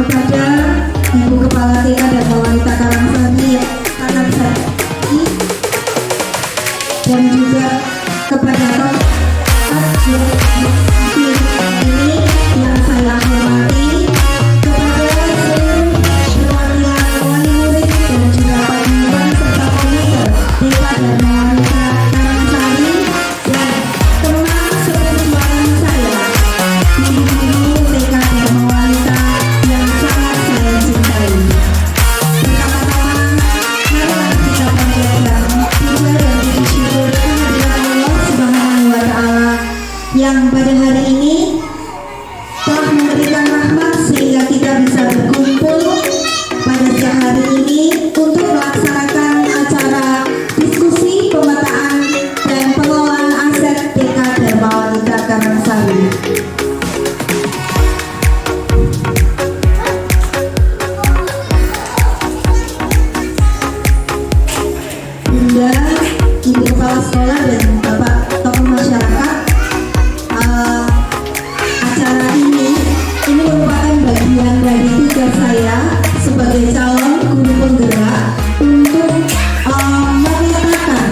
kepada Ibu Kepala TK Dharma Wanita Karangsari yang sangat sakti, dan juga kepada ini yang saya hormati, kepada seluruh perwakilan wali murid dan juga paguyuban serta komite TK Dharma Wanita Karangsari, dan teman seperjuangan saya di TK Dharma Wanita yang sangat saya cintai. Pertama-tama, marilah kita panjatkan puja dan puji syukur kehadirat Allah Subhanahu wa Ta'ala yang pada hari ini telah memberikan rahmat sehingga kita bisa berkumpul pada siang hari ini untuk melaksanakan acara diskusi pemetaan dan pengelolaan aset TK Dharma Wanita Karangsari. Bunda, Ibu Kepala Sekolah dan Bapak tokoh masyarakat, acara ini merupakan bagian dari tugas saya sebagai calon guru penggerak untuk menyatakan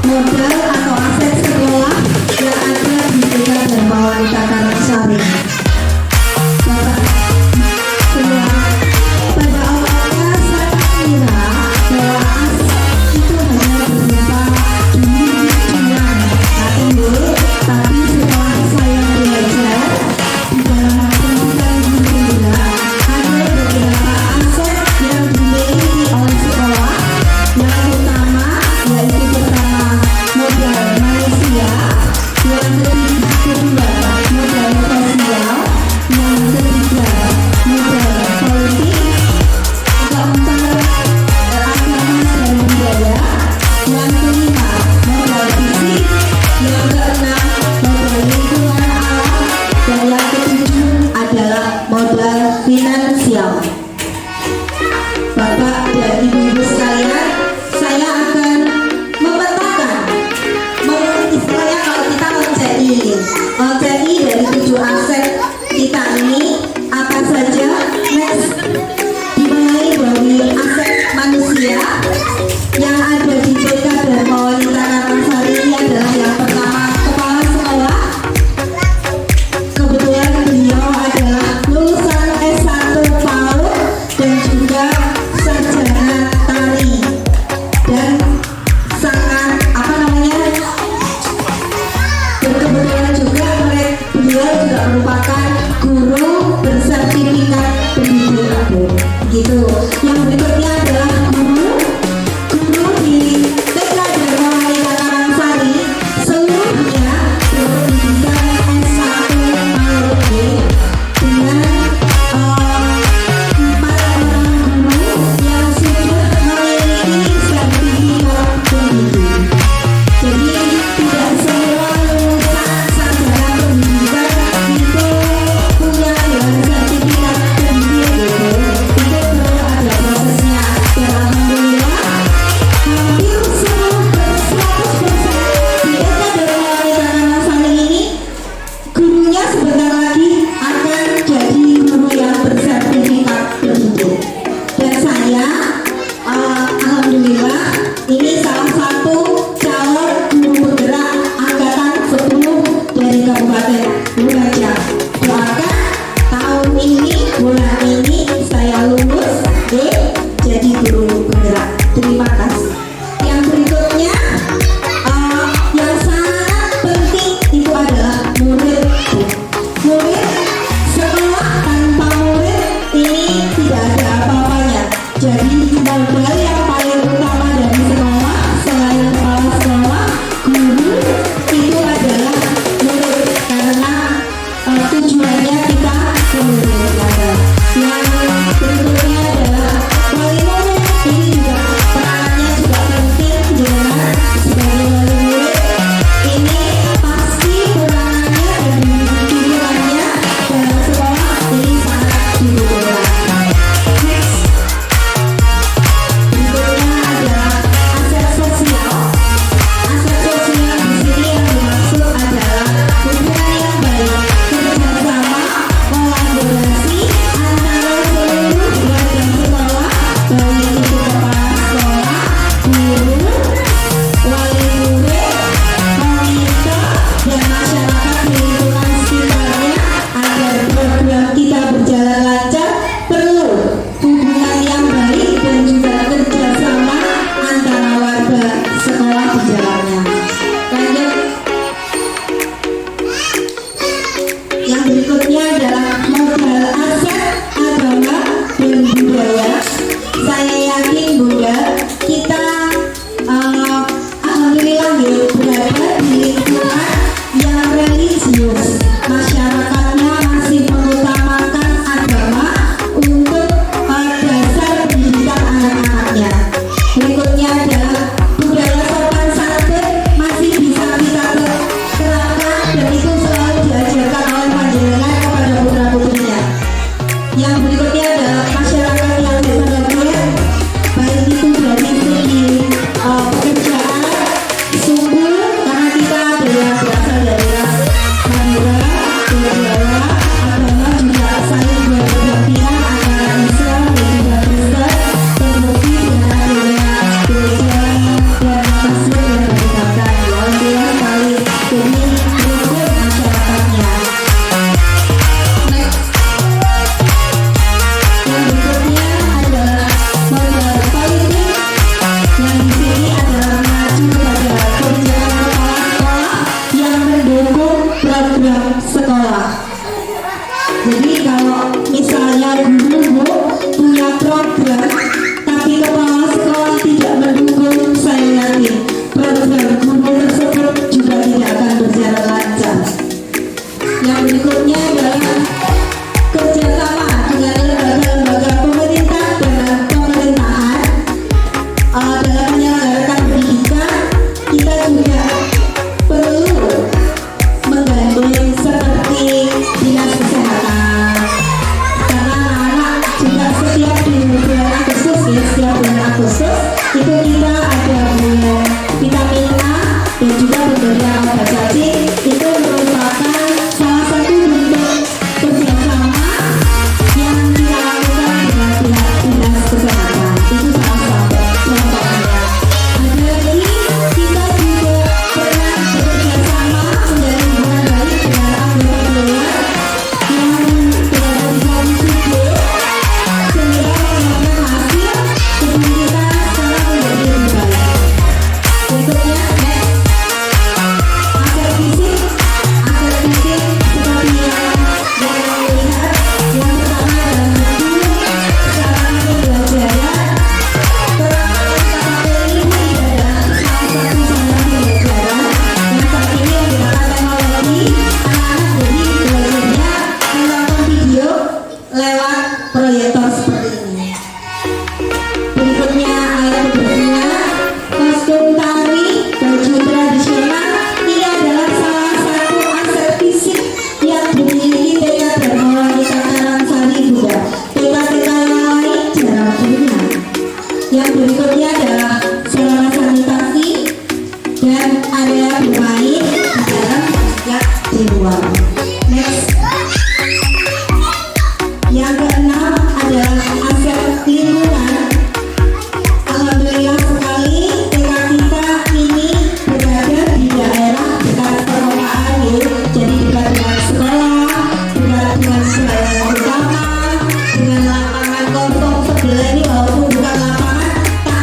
modal atau aset sekolah yang ada di TK Dharma Wanita Karangsari. Bapak semua, pada awalnya saya mengira bahwa aset itu hanya berupa duit-duitan atau tapi setelah saya belajar di dalam pendidikan guru penggerak, ada beberapa aset yang dimiliki oleh sekolah, yang utama yaitu pertama modal manusia, yang kedua modal sosial, yang ketiga modal politik, keempat agama dan budaya, yang kelima modal fisik, yang keenam modal lingkungan alam, dan yang ketujuh adalah modal finansial. Bapak dan Ibu-ibu sekalian, saya akan memetakan, istilahnya kalau kita OCI dari 7 aset kita ini apa saja. Next, dimulai dari aset manusia yang ada di TK Dharma Wanita Karangsari. Ini adalah yang pertama, kepala sekolah. Kebetulan beliau adalah lulusan S1 PAUD dan juga sarjana tari, dan sangat berkebetulan juga beliau juga merupakan guru bersertifikat pendidik. Gitu. Yang berikutnya adalah guru di TK Dharma Wanita Karangsari, seluruhnya berpendidikan S1 PAUD dengan 4 orang guru yang sudah memiliki sertifikat pendidik. Jadi tidak semua lulusan sarjana pendidikan itu punya sertifikat pendidik. Itu perlu ada prosesnya. Dan alhamdulillah hampir semua 100% di TK Dharma Wanita Karangsari ini gurunya sebentar lagi akan jadi guru yang bersertifikat pendidik. Dan saya alhamdulillah ini salah satu calon guru penggerak angkatan 10 dari Kabupaten Lumajang. Doakan tahun ini, bulan ini saya lulus jadi guru penggerak. Terima kasih. Yang berikutnya yang sangat penting itu adalah murid. Sekolah tanpa murid ini tidak ada apa-apanya. Jadi modal yang paling utama dari sekolah selain kepala sekolah, guru, itu adalah murid, karena tujuannya kita memuridkan. Yang berikutnya adalah wali murid. Ini juga peranannya juga penting, dengan sebagai wali murid ini pasti peranannya dan dukungannya dalam sekolah ini sangat dibutuhkan. Next, berikutnya adalah aset sosial. Aset sosial di sini yang dimaksud adalah hubungan yang baik, kerjasama, kolaborasi antara berikutnya adalah masyarakat yang berbahagia, baik itu dari segi pekerjaan, sumber, karena kita adalah berasal dari ras Madura, Jawa, agama juga saling berdampingan antara Islam dan juga Kristen, terbukti dengan adanya gereja dan masjid yang berdekatan. Alhamdulillah sekali, jadi rukun masyarakatnya. Next, yang berikutnya adalah modal politik, yang di sini adalah mengacu pada kebijakan kepala sekolah yang mendukung program sekolah. Jadi kalau misalnya guru punya program tapi kepala sekolah tidak mendukung, saya yakin program guru tersebut juga tidak akan berjalan lancar. Yang berikutnya adalah kerjasama dengan lembaga-lembaga pemerintah dan pemerintahan dalam menyelenggarakan pendidikan. Kita juga perlu menggandeng seperti dinas kesehatan, karena anak-anak juga setiap di bulan Agustus ya, setiap bulan Agustus itu kita ada bulan vitamin A dan juga pemberian obat cacing. Itu merupakan salah satu bentuk kerjasama yang kita lakukan dengan pihak dinas kesehatan. Itu salah satu contohnya. Ada lagi, kita juga pernah bekerja sama menjalin hubungan baik dengan anggota dewan yang berada di Subsidi, sehingga menghasilkan hasil kebun kita sekarang menjadi lebih baik. Berikutnya, next, aspek fisik seperti yang melihat, yang pertama adalah bentuk, sarana pembelajaran. Peralatan KKP ini adalah salah satu sarana pembelajaran yang saat ini menggunakan teknologi. Anak-anak jadi belajarnya menonton video lewat proyektor seperti ini. Berikutnya alat berguna, kostum tari, baju tradisional. Ini adalah salah satu aset fisik yang dimiliki TK Darmawan Karangsari Buddha. TK-TK yang lain jarang punya. Yang berikutnya adalah sarana sanitasi dan area bermain di dalam dan di luar. Next, yang keenam adalah aset lingkungan. Alhamdulillah sekali TK kita ini berada di daerah dekat perkotaan ya. Jadi dekat dengan sekolah, dekat dengan sekolah utama, dengan lapangan kosong sebelah ini walaupun bukan lapangan, tak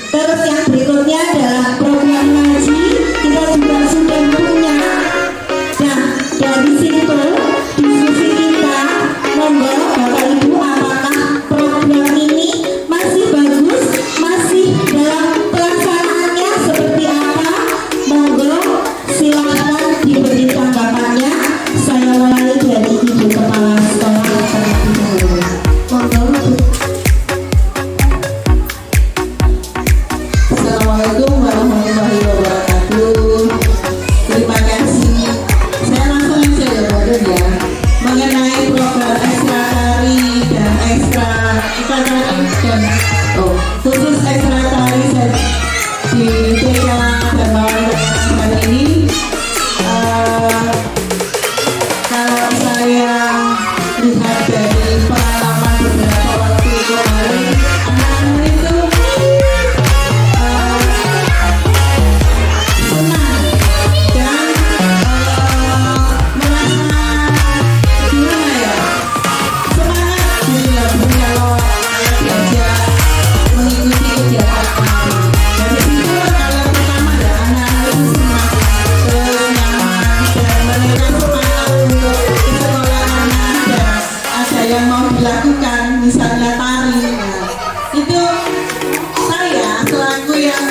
Terus yang berikutnya adalah program ngaji, kita juga sudah punya. Nah, dari situ diskusi kita, monggo Bapak Ibu, apakah program ini masih bagus, masih dalam pelaksanaannya seperti apa? Monggo silahkan diberi tanggapannya. Saya mulai dari Ibu Kepala Sekolah terlebih dahulu. Monggo. Assalamualaikum warahmatullahi wabarakatuh. Terima kasih. Saya langsung aja ya Badan ya, mengenai program ekstra tari dan ekstra dan khusus ekstra tari di TK dan hari ini. Kalau saya lihat dari pengalaman beberapa waktu kemarin, anak-anak itu senang dan merasa gimana ya, semangat gitu ya Bu, kalau diajak mengikuti kegiatan kami. Dari situ kalau pertama ya anak-anak itu senang, nyaman, dan mereka semangat untuk ke sekolah dan ada yang mau dilakukan, misalnya tari. Nah, itu saya selaku yang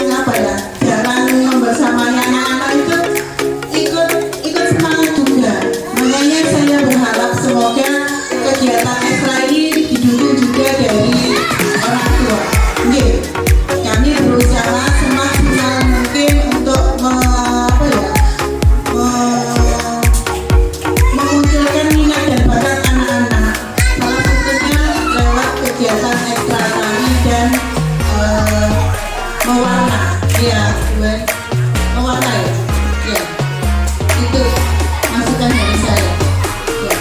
apa ya, jarang membersamai anak-anak itu ikut semangat juga. Makanya saya berharap semoga kegiatan ekstra ini didukung juga dari orang tua. Oke, kami berusaha semaksimal mungkin untuk memunculkan minat dan bakat anak-anak. Salah satunya lewat kegiatan ekstra tari dan mewarna, ya, mewarna ya, ya. Itu masukan dari saya. Ya.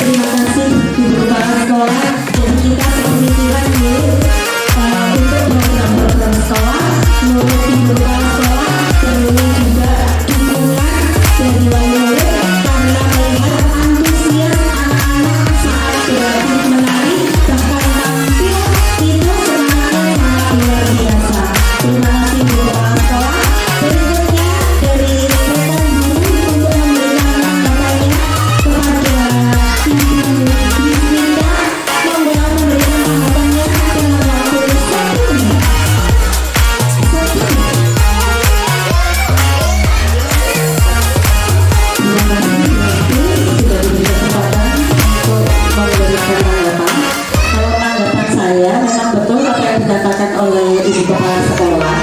Terima kasih Ibu Kepala Sekolah. Jadi kita sepemikiran ya, untuk program-program sekolah menurut Ibu Kepala Sekolah perlu juga dukungan dari wali murid karena melihat antusias anak-anak saat berlatih menari bahkan tampil itu semangatnya sangat luar biasa. Terima kasih Ibu Kepala Sekolah. Berikutnya dari rekan guru untuk memberikan tanggapannya kepada Ibu Yusminda, monggo memberikan tanggapannya dalam waktu 1 menit. Sudah diberi kesempatan untuk memberikan tanggapan. Kalau tanggapan saya memang betul apa yang dikatakan oleh Ibu Kepala Sekolah,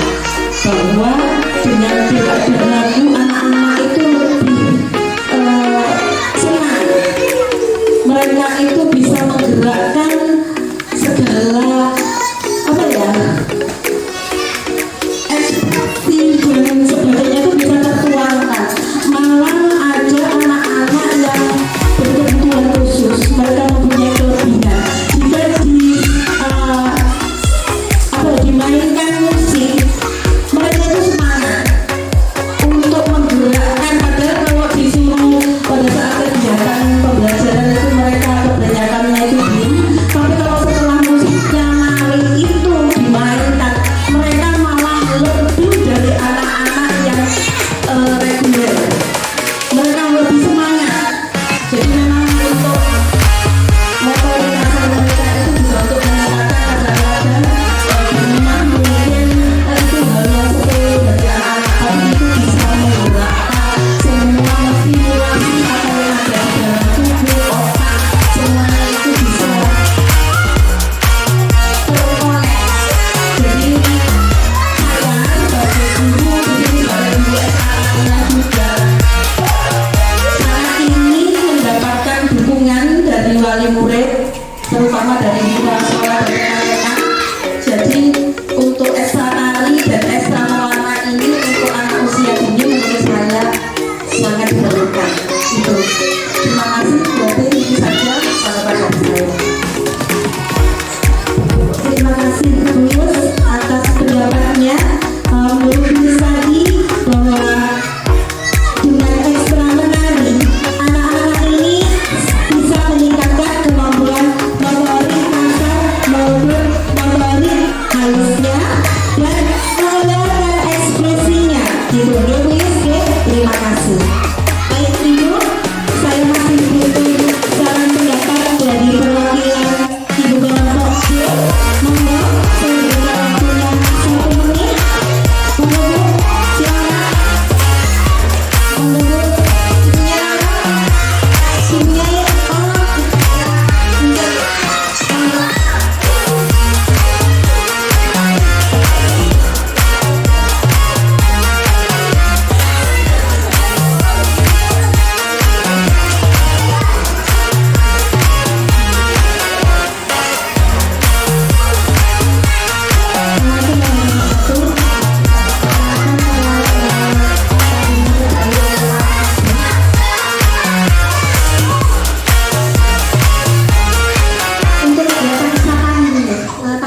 bahwa dengan tidak berlaku anak-anak itu lebih senang. Mereka itu bisa menggerakkan segala apa ya, ekspresi dan sebagainya itu bisa tertuangkan. Malah ada anak-anak yang berkebutuhan khusus, mereka mempunyai kelebihan. Jika dimainkan musik, mereka itu semangat untuk menggerakkan. Padahal kalau disuruh pada saat kegiatan pembelajaran itu mereka kebanyakannya itu diem, tapi kalau setelah musiknya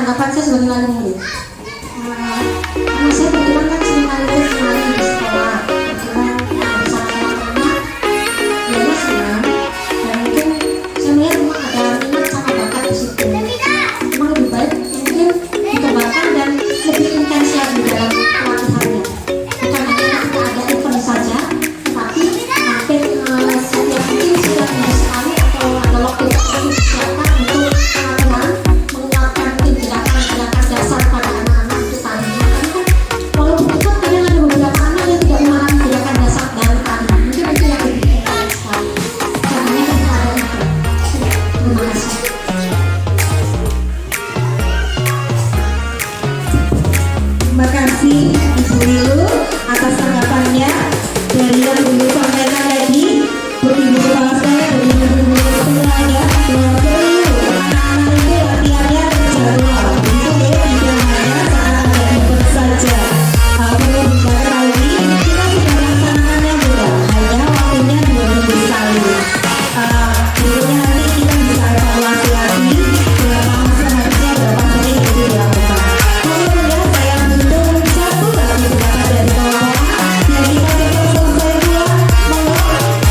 tanggapan saya sebagai wali murid. Karena saya kebetulan kan sering kali kemarin di sekolah, kebetulan bersama teman-teman, ya senang. Dan mungkin saya melihat memang ada minat sama bakat di situ. Memang lebih baik mungkin dikembangkan dan lebih intens lagi dalam pelatihannya. Bukan hanya kita ada event saja, tapi hampir setiap mungkin setiap minggu sekali atau ada waktu tertentu disiapkan untuk pelatihan menguatkan mungkin gerakan-gerakan dasar pada anak-anak untuk tari. Karena kan walaupun itu kadang ada beberapa anak yang tidak memahami gerakan dasar dari tari. Mungkin itu yang lebih penting sekali. Caranya kita ada itu. Terima kasih. Terima kasih Ibu Lilu atas tanggapannya. Dari yang dulu sampaikan tadi, Ibu Kepala Sekolah dan Ibu semuanya bahwa perlu anak-anak itu latihannya terjadwal. Itu tidak hanya saat ada event saja. Perlu diketahui kita sudah melaksanakannya mudah, hanya waktunya 2 minggu sekali. Berikutnya nanti kita bisa evaluasi lagi berapa seharusnya berapa sering itu dilakukan. Kemudian saya butuh satu lagi pendapat dari kawan-kawan yang kita cepat selesai pula. Monggo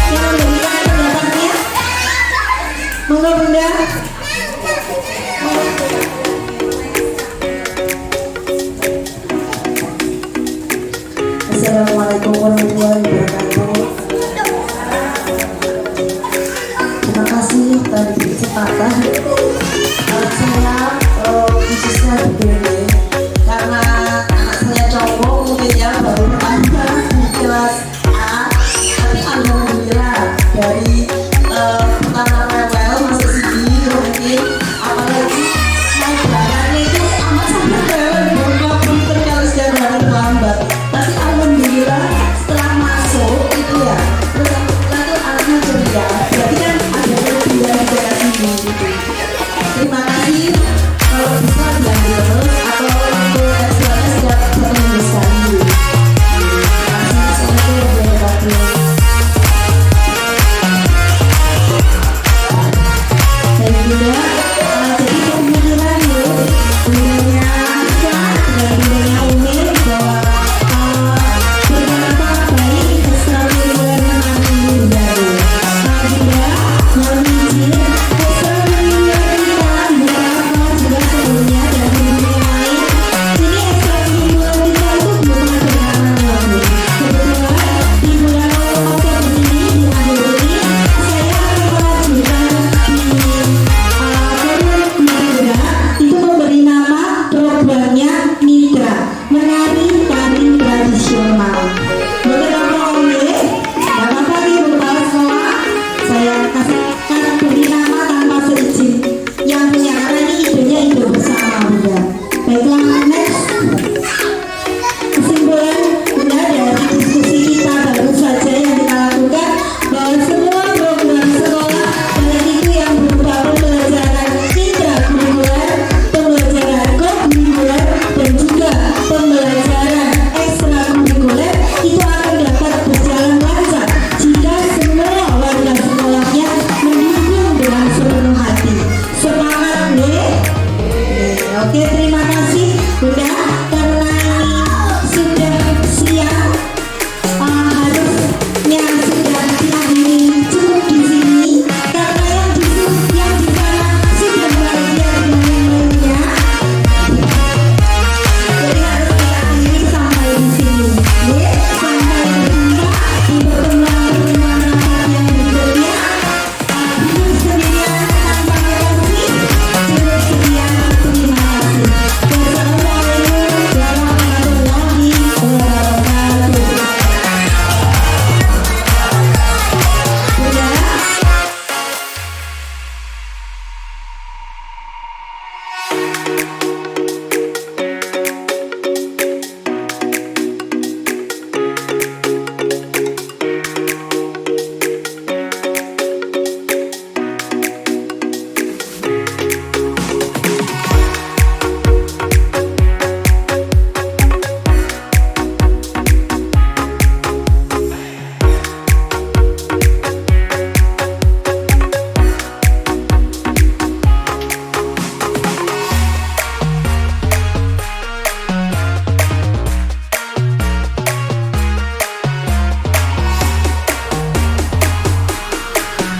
yang memberikan pendapatnya. Monggo Bunda. Assalamualaikum warahmatullahi wabarakatuh. Terima kasih telah diberi kesempatan. Saya khususnya di BD karena anak saya cowok mungkin ya baru pertama di kelas A, tapi alhamdulillah dari pertama rewel masuk sini mungkin apalagi naik belakangnya itu amat sangat rewel belum terkali sejarah lambat, tapi alhamdulillah setelah masuk itu ya terus setelah itu anaknya ceria, berarti kan ada kelebihan di daerah sini gitu. Terima kasih, kalau bisa diambil terus atau untuk ekstranya setiap 1 minggu sekali. Terima kasih semuanya yang berhasil. Dan juga jadi pemikiran bundanya Aska dan bundanya Umi bahwa beberapa baik extracurricular menangani baru. Juga memiliki extracurricular kita beberapa juga sebelumnya dan bundanya lain. Ini extracurricular kita itu belum ada pengalaman. Kebetulan di bulan Oktober ini di Akhir ini saya akan melanjutkan itu memberi nama programnya Mitra, menari tari tradisional. Beberapa oleh apa di Kepala Sekolah saya kasihkan beri nama tanpa seizin yang punya, karena ini idenya ide bersama Bunda. Baiklah, next kesimpulan Bunda dari diskusi kita baru saja yang kita lakukan bahwa semua program sekolah baik itu yang berupa pembelajaran intrakurikuler, pembelajaran kokurikuler dan juga pembelajaran ekstrakurikuler itu akan dapat berjalan lancar jika semua warga sekolahnya mendukung dengan sepenuh hati. Semangat deh. Oke, terima kasih.